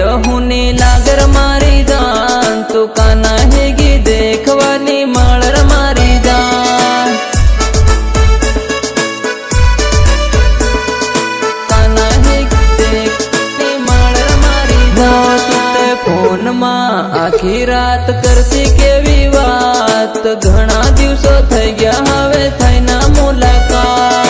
બેહુની લાગર મારી જાન તું કાના હેગી દેખવાની માળર મારી જાન કાના હેગી દેખવાની માળર મારી જાન તું તે ફોનમાં આખી રાત કરતી કેવી વાત ઘણા દિવસો થઈ ગયા હવે થઈ ના મુલાકાત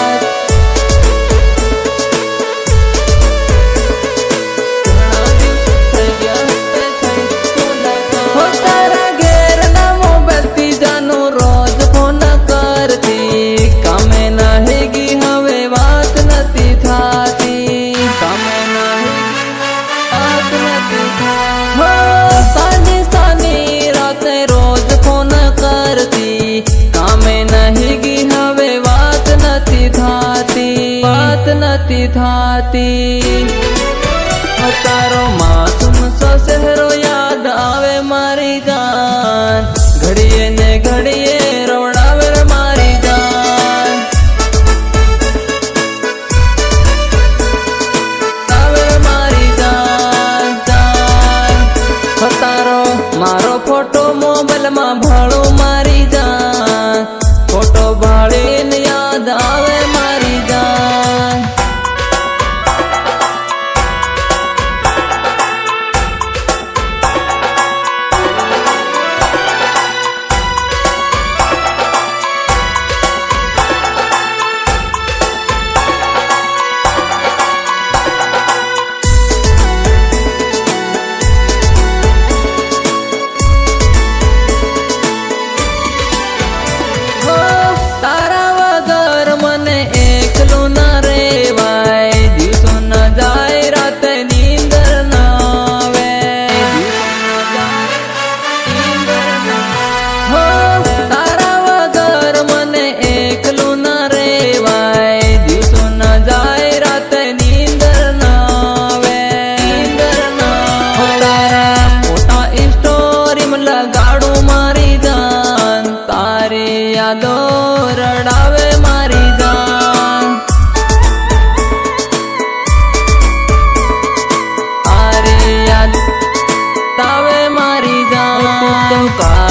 નથી થાતી તારો માસૂમ સો ચહેરો યાદ આવે મારી જાન ઘડીએ ને ઘડીએ રોડાવે મારી જાન આવે મારી જાન જાન તારો મારો ફોટો મોબાઈલમાં ભાળો મારી જાન ફોટો ભાળીને યાદ આવે મારી જાન યાદો રડાવે મારી જાન તારે યાદ તાવે મારી જાન